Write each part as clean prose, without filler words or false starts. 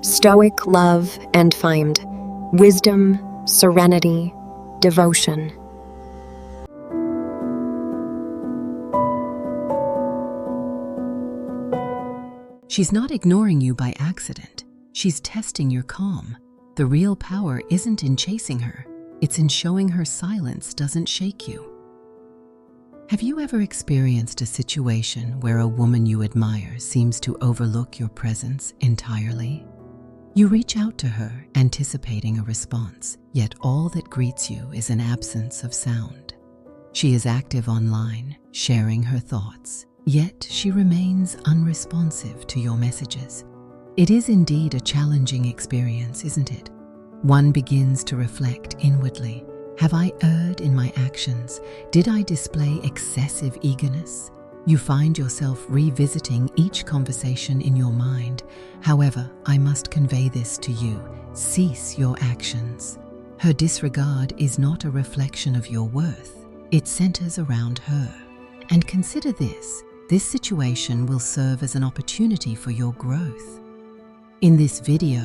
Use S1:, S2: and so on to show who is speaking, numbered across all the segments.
S1: Stoic love and find wisdom, serenity, devotion.
S2: She's not ignoring you by accident. She's testing your calm. The real power isn't in chasing her. It's in showing her silence doesn't shake you. Have you ever experienced a situation where a woman you admire seems to overlook your presence entirely? You reach out to her, anticipating a response, yet all that greets you is an absence of sound. She is active online, sharing her thoughts, yet she remains unresponsive to your messages. It is indeed a challenging experience, isn't it? One begins to reflect inwardly. Have I erred in my actions? Did I display excessive eagerness? You find yourself revisiting each conversation in your mind. However, I must convey this to you. Cease your actions. Her disregard is not a reflection of your worth. It centers around her. And consider this. This situation will serve as an opportunity for your growth. In this video,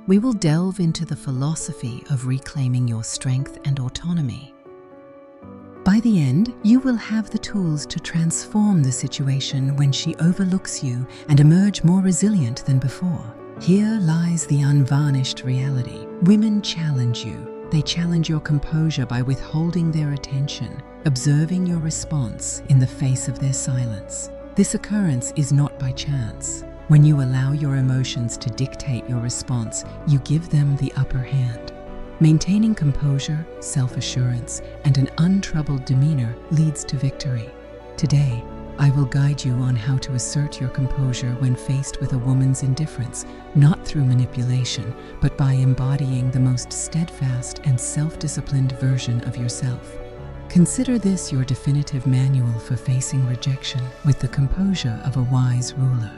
S2: we will delve into the philosophy of reclaiming your strength and autonomy. By the end, you will have the tools to transform the situation when she overlooks you and emerge more resilient than before. Here lies the unvarnished reality. Women challenge you. They challenge your composure by withholding their attention, observing your response in the face of their silence. This occurrence is not by chance. When you allow your emotions to dictate your response, you give them the upper hand. Maintaining composure, self-assurance, and an untroubled demeanor leads to victory. Today, I will guide you on how to assert your composure when faced with a woman's indifference, not through manipulation, but by embodying the most steadfast and self-disciplined version of yourself. Consider this your definitive manual for facing rejection with the composure of a wise ruler.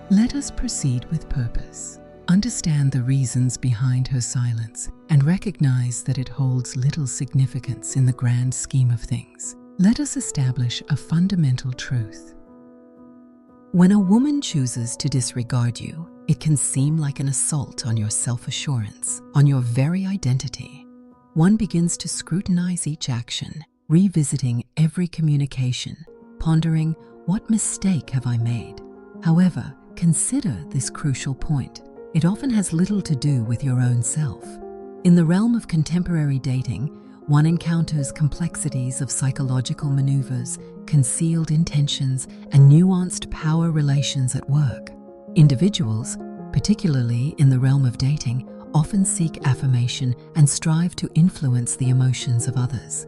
S2: Let us proceed with purpose. Understand the reasons behind her silence and recognize that it holds little significance in the grand scheme of things. Let us establish a fundamental truth. When a woman chooses to disregard you, it can seem like an assault on your self-assurance, on your very identity. One begins to scrutinize each action, revisiting every communication, pondering, what mistake have I made? However, consider this crucial point. It often has little to do with your own self. In the realm of contemporary dating, one encounters complexities of psychological maneuvers, concealed intentions, and nuanced power relations at work. Individuals, particularly in the realm of dating, often seek affirmation and strive to influence the emotions of others.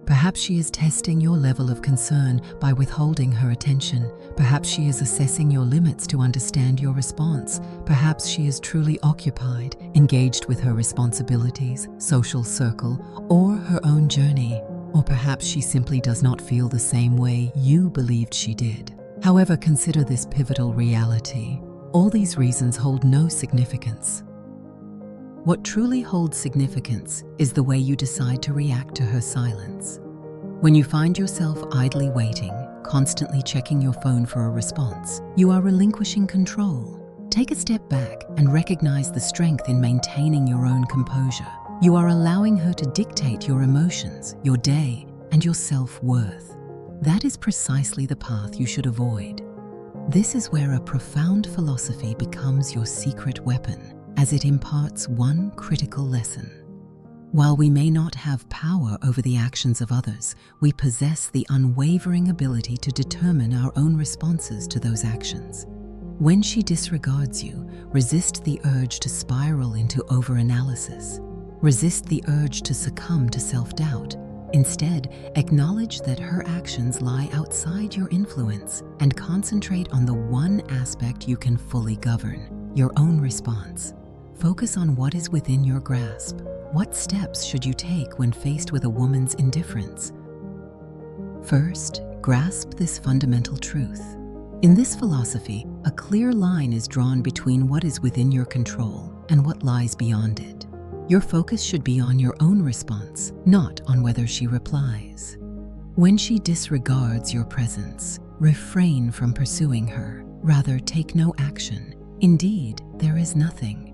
S2: Perhaps she is testing your level of concern by withholding her attention. Perhaps she is assessing your limits to understand your response. Perhaps she is truly occupied, engaged with her responsibilities, social circle, or her own journey. Or perhaps she simply does not feel the same way you believed she did. However, consider this pivotal reality. All these reasons hold no significance. What truly holds significance is the way you decide to react to her silence. When you find yourself idly waiting, constantly checking your phone for a response, you are relinquishing control. Take a step back and recognize the strength in maintaining your own composure. You are allowing her to dictate your emotions, your day, and your self-worth. That is precisely the path you should avoid. This is where a profound philosophy becomes your secret weapon, as it imparts one critical lesson. While we may not have power over the actions of others, we possess the unwavering ability to determine our own responses to those actions. When she disregards you, resist the urge to spiral into overanalysis. Resist the urge to succumb to self-doubt. Instead, acknowledge that her actions lie outside your influence and concentrate on the one aspect you can fully govern, your own response. Focus on what is within your grasp. What steps should you take when faced with a woman's indifference? First, grasp this fundamental truth. In this philosophy, a clear line is drawn between what is within your control and what lies beyond it. Your focus should be on your own response, not on whether she replies. When she disregards your presence, refrain from pursuing her. Rather, take no action. Indeed, there is nothing.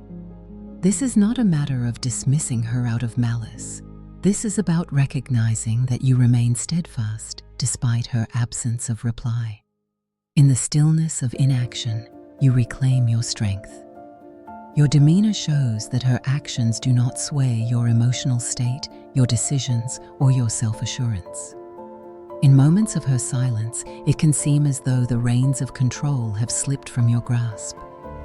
S2: This is not a matter of dismissing her out of malice. This is about recognizing that you remain steadfast despite her absence of reply. In the stillness of inaction, you reclaim your strength. Your demeanor shows that her actions do not sway your emotional state, your decisions, or your self-assurance. In moments of her silence, it can seem as though the reins of control have slipped from your grasp.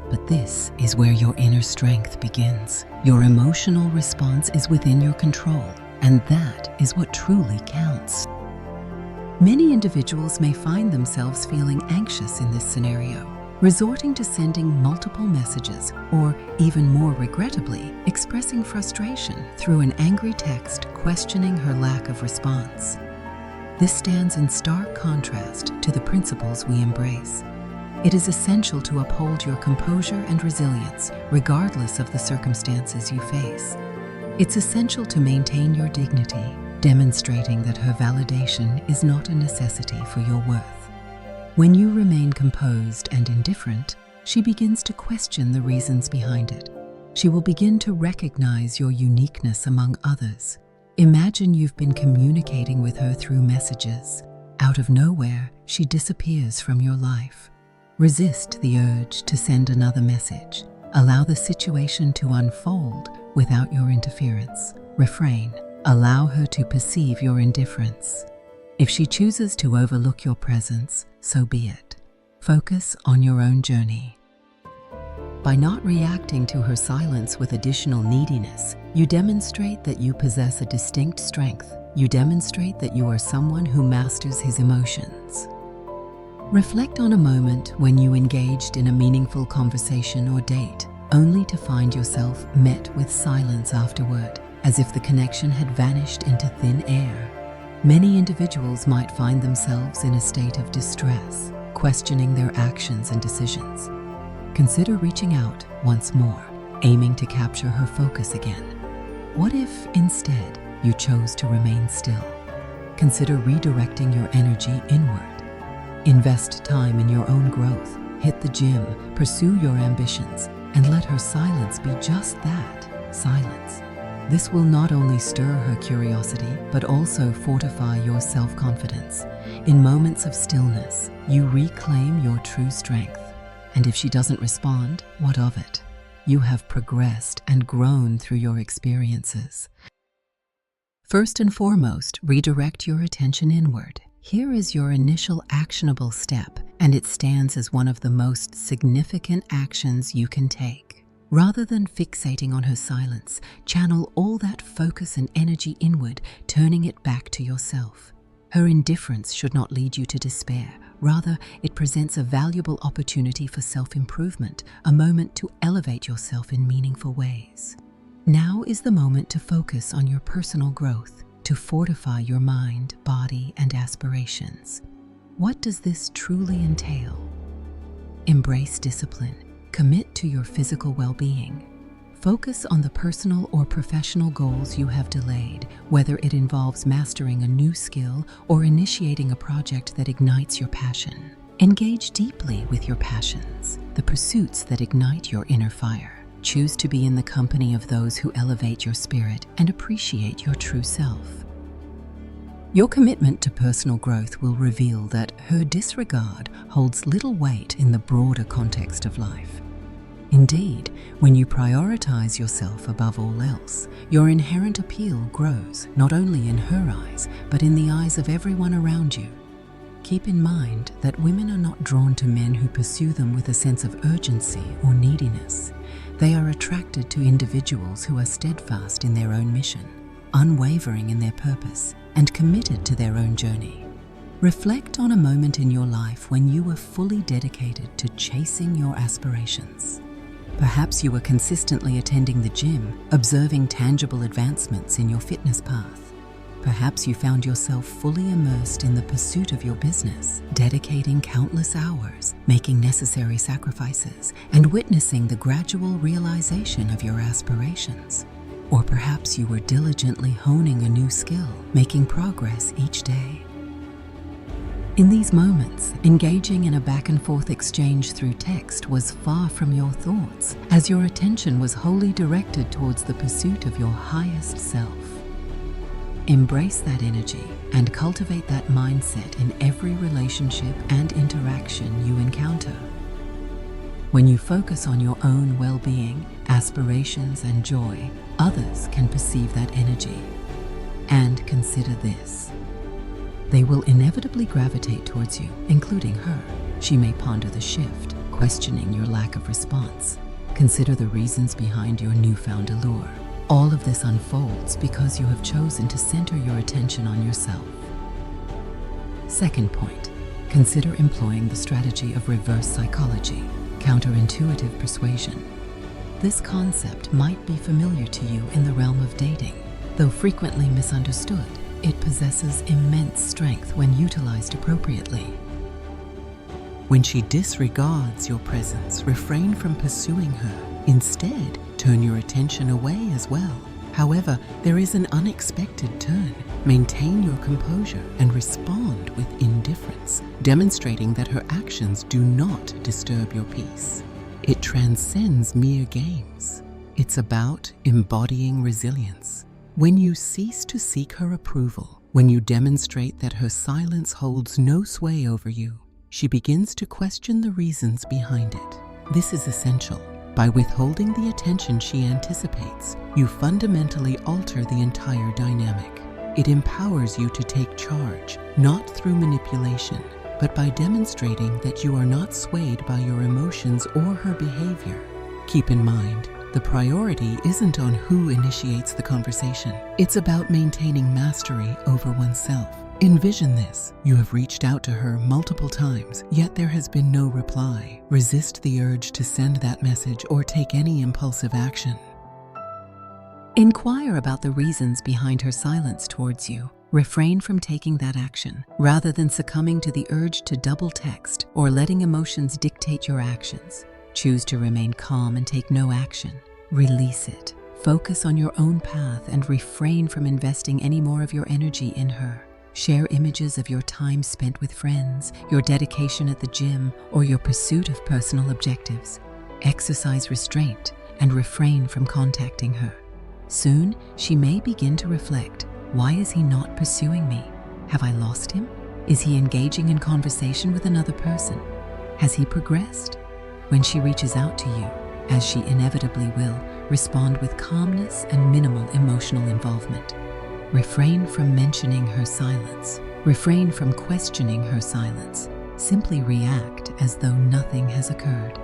S2: But this is where your inner strength begins. Your emotional response is within your control, and that is what truly counts. Many individuals may find themselves feeling anxious in this scenario, resorting to sending multiple messages, or even more regrettably, expressing frustration through an angry text questioning her lack of response. This stands in stark contrast to the principles we embrace. It is essential to uphold your composure and resilience, regardless of the circumstances you face. It's essential to maintain your dignity, demonstrating that her validation is not a necessity for your worth. When you remain composed and indifferent, she begins to question the reasons behind it. She will begin to recognize your uniqueness among others. Imagine you've been communicating with her through messages. Out of nowhere, she disappears from your life. Resist the urge to send another message. Allow the situation to unfold without your interference. Refrain. Allow her to perceive your indifference. If she chooses to overlook your presence, so be it. Focus on your own journey. By not reacting to her silence with additional neediness, you demonstrate that you possess a distinct strength. You demonstrate that you are someone who masters his emotions. Reflect on a moment when you engaged in a meaningful conversation or date, only to find yourself met with silence afterward, as if the connection had vanished into thin air. Many individuals might find themselves in a state of distress, questioning their actions and decisions. Consider reaching out once more, aiming to capture her focus again. What if, instead, you chose to remain still? Consider redirecting your energy inward. Invest time in your own growth, hit the gym, pursue your ambitions, and let her silence be just that, silence. This will not only stir her curiosity, but also fortify your self-confidence. In moments of stillness, you reclaim your true strength. And if she doesn't respond, what of it? You have progressed and grown through your experiences. First and foremost, redirect your attention inward. Here is your initial actionable step, and it stands as one of the most significant actions you can take. Rather than fixating on her silence, channel all that focus and energy inward, turning it back to yourself. Her indifference should not lead you to despair. Rather, it presents a valuable opportunity for self-improvement, a moment to elevate yourself in meaningful ways. Now is the moment to focus on your personal growth, to fortify your mind, body, and aspirations. What does this truly entail? Embrace discipline. Commit to your physical well-being. Focus on the personal or professional goals you have delayed, whether it involves mastering a new skill or initiating a project that ignites your passion. Engage deeply with your passions, the pursuits that ignite your inner fire. Choose to be in the company of those who elevate your spirit and appreciate your true self. Your commitment to personal growth will reveal that her disregard holds little weight in the broader context of life. Indeed, when you prioritize yourself above all else, your inherent appeal grows, not only in her eyes, but in the eyes of everyone around you. Keep in mind that women are not drawn to men who pursue them with a sense of urgency or neediness. They are attracted to individuals who are steadfast in their own mission, unwavering in their purpose, and committed to their own journey. Reflect on a moment in your life when you were fully dedicated to chasing your aspirations. Perhaps you were consistently attending the gym, observing tangible advancements in your fitness path. Perhaps you found yourself fully immersed in the pursuit of your business, dedicating countless hours, making necessary sacrifices, and witnessing the gradual realization of your aspirations. Or perhaps you were diligently honing a new skill, making progress each day. In these moments, engaging in a back-and-forth exchange through text was far from your thoughts, as your attention was wholly directed towards the pursuit of your highest self. Embrace that energy and cultivate that mindset in every relationship and interaction you encounter. When you focus on your own well-being, aspirations, and joy, others can perceive that energy. And consider this: they will inevitably gravitate towards you, including her. She may ponder the shift, questioning your lack of response. Consider the reasons behind your newfound allure. All of this unfolds because you have chosen to center your attention on yourself. Second point, consider employing the strategy of reverse psychology, counterintuitive persuasion. This concept might be familiar to you in the realm of dating. Though frequently misunderstood, it possesses immense strength when utilized appropriately. When she disregards your presence, refrain from pursuing her. Instead, turn your attention away as well. However, there is an unexpected turn. Maintain your composure and respond with indifference, demonstrating that her actions do not disturb your peace. It transcends mere games. It's about embodying resilience. When you cease to seek her approval, when you demonstrate that her silence holds no sway over you, she begins to question the reasons behind it. This is essential. By withholding the attention she anticipates, you fundamentally alter the entire dynamic. It empowers you to take charge, not through manipulation, but by demonstrating that you are not swayed by your emotions or her behavior. Keep in mind, the priority isn't on who initiates the conversation. It's about maintaining mastery over oneself. Envision this. You have reached out to her multiple times, yet there has been no reply. Resist the urge to send that message or take any impulsive action. Inquire about the reasons behind her silence towards you. Refrain from taking that action, rather than succumbing to the urge to double text or letting emotions dictate your actions. Choose to remain calm and take no action. Release it. Focus on your own path and refrain from investing any more of your energy in her. Share images of your time spent with friends, your dedication at the gym, or your pursuit of personal objectives. Exercise restraint and refrain from contacting her. Soon, she may begin to reflect, why is he not pursuing me? Have I lost him? Is he engaging in conversation with another person? Has he progressed? When she reaches out to you, as she inevitably will, respond with calmness and minimal emotional involvement. Refrain from mentioning her silence. Refrain from questioning her silence. Simply react as though nothing has occurred.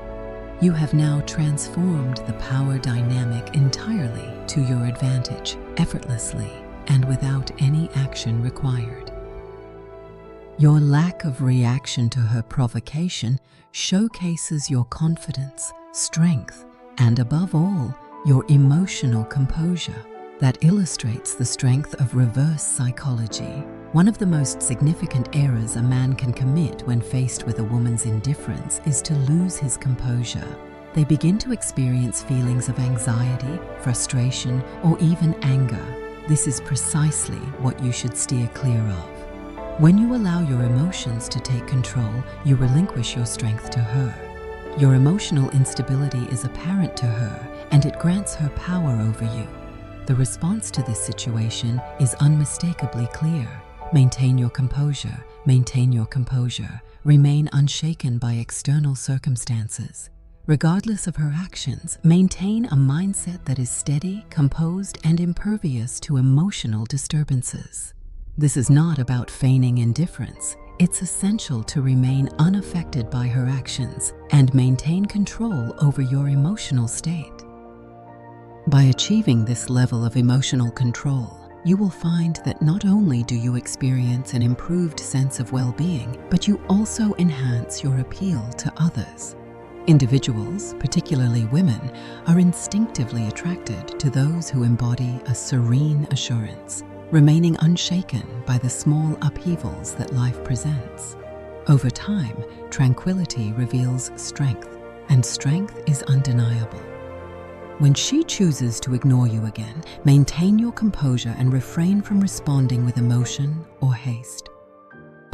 S2: You have now transformed the power dynamic entirely to your advantage, effortlessly, and without any action required. Your lack of reaction to her provocation showcases your confidence, strength, and above all, your emotional composure. That illustrates the strength of reverse psychology. One of the most significant errors a man can commit when faced with a woman's indifference is to lose his composure. They begin to experience feelings of anxiety, frustration, or even anger. This is precisely what you should steer clear of. When you allow your emotions to take control, you relinquish your strength to her. Your emotional instability is apparent to her, and it grants her power over you. The response to this situation is unmistakably clear. Maintain your composure, maintain your composure. Remain unshaken by external circumstances. Regardless of her actions, maintain a mindset that is steady, composed, and impervious to emotional disturbances. This is not about feigning indifference. It's essential to remain unaffected by her actions and maintain control over your emotional state. By achieving this level of emotional control, you will find that not only do you experience an improved sense of well-being, but you also enhance your appeal to others. Individuals, particularly women, are instinctively attracted to those who embody a serene assurance, remaining unshaken by the small upheavals that life presents. Over time, tranquility reveals strength, and strength is undeniable. When she chooses to ignore you again, maintain your composure and refrain from responding with emotion or haste.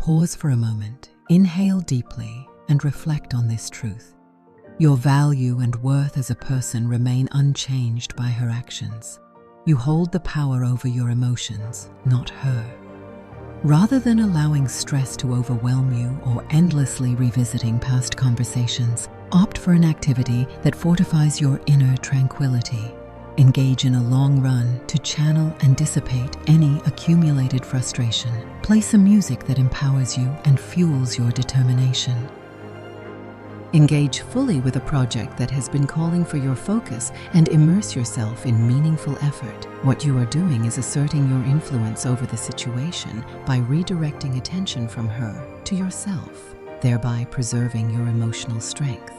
S2: Pause for a moment, inhale deeply, and reflect on this truth. Your value and worth as a person remain unchanged by her actions. You hold the power over your emotions, not her. Rather than allowing stress to overwhelm you or endlessly revisiting past conversations, opt for an activity that fortifies your inner tranquility. Engage in a long run to channel and dissipate any accumulated frustration. Play some music that empowers you and fuels your determination. Engage fully with a project that has been calling for your focus and immerse yourself in meaningful effort. What you are doing is asserting your influence over the situation by redirecting attention from her to yourself, thereby preserving your emotional strength.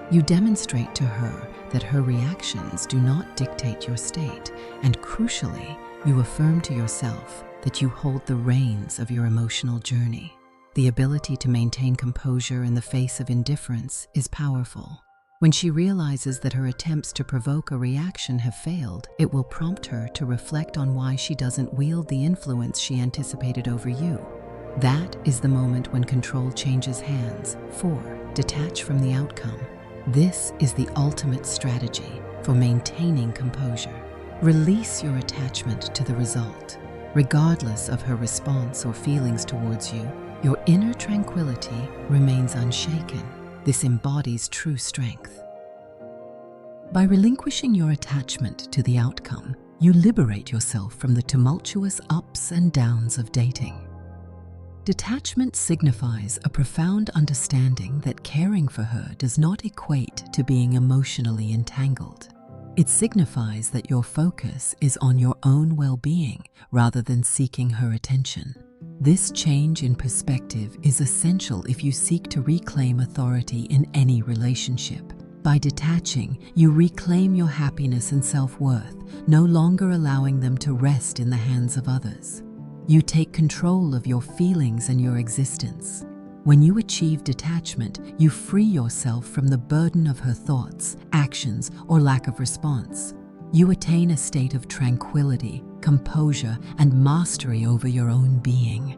S2: You demonstrate to her that her reactions do not dictate your state, and crucially, you affirm to yourself that you hold the reins of your emotional journey. The ability to maintain composure in the face of indifference is powerful. When she realizes that her attempts to provoke a reaction have failed, it will prompt her to reflect on why she doesn't wield the influence she anticipated over you. That is the moment when control changes hands. 4. Detach from the outcome. This is the ultimate strategy for maintaining composure. Release your attachment to the result. Regardless of her response or feelings towards you, your inner tranquility remains unshaken. This embodies true strength. By relinquishing your attachment to the outcome, you liberate yourself from the tumultuous ups and downs of dating. Detachment signifies a profound understanding that caring for her does not equate to being emotionally entangled. It signifies that your focus is on your own well-being rather than seeking her attention. This change in perspective is essential if you seek to reclaim authority in any relationship. By detaching, you reclaim your happiness and self-worth, no longer allowing them to rest in the hands of others. You take control of your feelings and your existence. When you achieve detachment, you free yourself from the burden of her thoughts, actions, or lack of response. You attain a state of tranquility, composure, and mastery over your own being.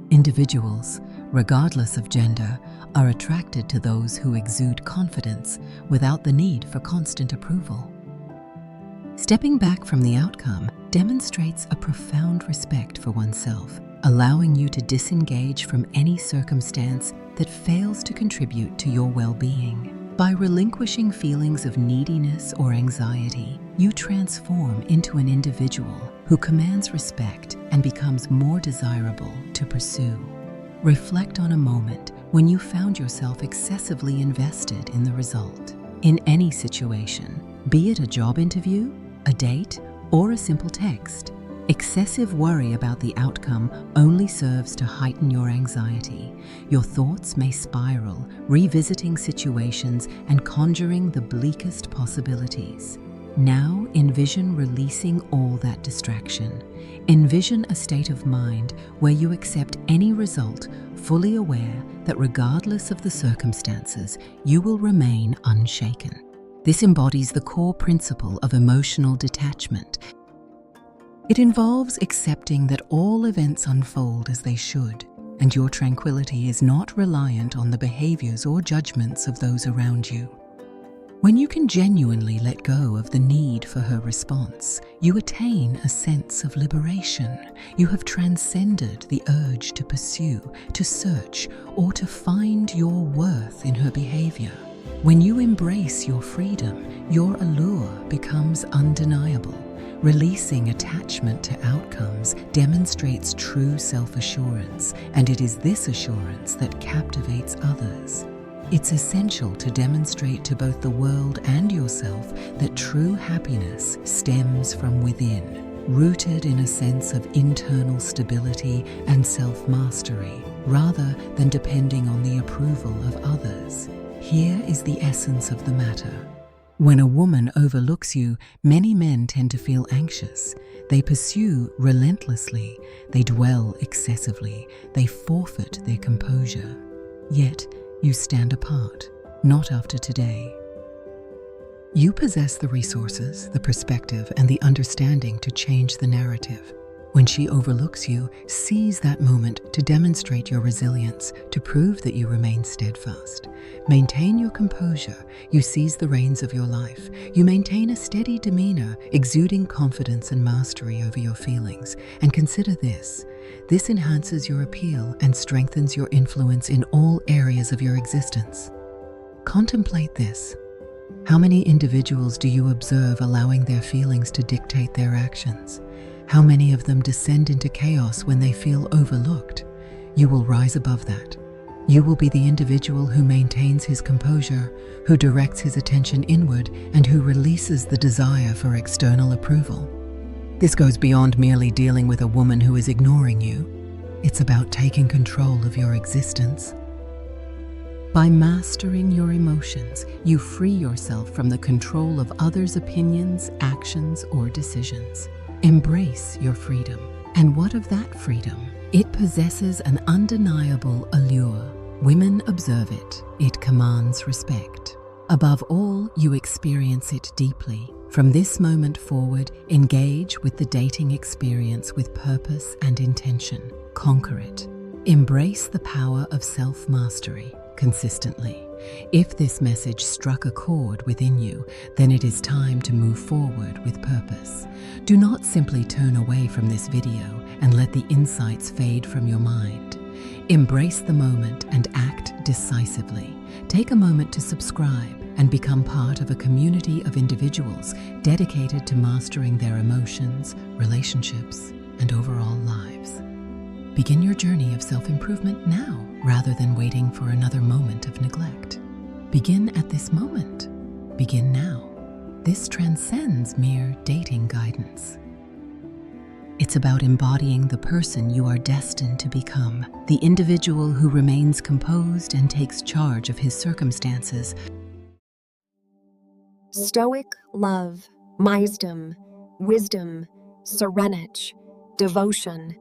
S2: Individuals, regardless of gender, are attracted to those who exude confidence without the need for constant approval. Stepping back from the outcome demonstrates a profound respect for oneself, allowing you to disengage from any circumstance that fails to contribute to your well-being. By relinquishing feelings of neediness or anxiety, you transform into an individual who commands respect and becomes more desirable to pursue. Reflect on a moment when you found yourself excessively invested in the result. In any situation, be it a job interview, a date, or a simple text, excessive worry about the outcome only serves to heighten your anxiety. Your thoughts may spiral, revisiting situations and conjuring the bleakest possibilities. Now envision releasing all that distraction. Envision a state of mind where you accept any result, fully aware that regardless of the circumstances, you will remain unshaken. This embodies the core principle of emotional detachment. It involves accepting that all events unfold as they should, and your tranquility is not reliant on the behaviors or judgments of those around you. When you can genuinely let go of the need for her response, you attain a sense of liberation. You have transcended the urge to pursue, to search, or to find your worth in her behavior. When you embrace your freedom, your allure becomes undeniable. Releasing attachment to outcomes demonstrates true self-assurance, and it is this assurance that captivates others. It's essential to demonstrate to both the world and yourself that true happiness stems from within, rooted in a sense of internal stability and self-mastery, rather than depending on the approval of others. Here is the essence of the matter. When a woman overlooks you, many men tend to feel anxious. They pursue relentlessly, they dwell excessively, they forfeit their composure. Yet, you stand apart, not after today. You possess the resources, the perspective, and the understanding to change the narrative. When she overlooks you, seize that moment to demonstrate your resilience, to prove that you remain steadfast. Maintain your composure. You seize the reins of your life. You maintain a steady demeanor, exuding confidence and mastery over your feelings. And consider this. This enhances your appeal and strengthens your influence in all areas of your existence. Contemplate this. How many individuals do you observe allowing their feelings to dictate their actions? How many of them descend into chaos when they feel overlooked? You will rise above that. You will be the individual who maintains his composure, who directs his attention inward, and who releases the desire for external approval. This goes beyond merely dealing with a woman who is ignoring you. It's about taking control of your existence. By mastering your emotions, you free yourself from the control of others' opinions, actions, or decisions. Embrace your freedom. And what of that freedom? It possesses an undeniable allure. Women observe it. It commands respect. Above all, you experience it deeply. From this moment forward, engage with the dating experience with purpose and intention. Conquer it. Embrace the power of self-mastery consistently. If this message struck a chord within you, then it is time to move forward with purpose. Do not simply turn away from this video and let the insights fade from your mind. Embrace the moment and act decisively. Take a moment to subscribe and become part of a community of individuals dedicated to mastering their emotions, relationships, and overall lives. Begin your journey of self-improvement now, rather than waiting for another moment of neglect. Begin at this moment. Begin now. This transcends mere dating guidance. It's about embodying the person you are destined to become, the individual who remains composed and takes charge of his circumstances.
S1: Stoic love, wisdom, serenity, devotion,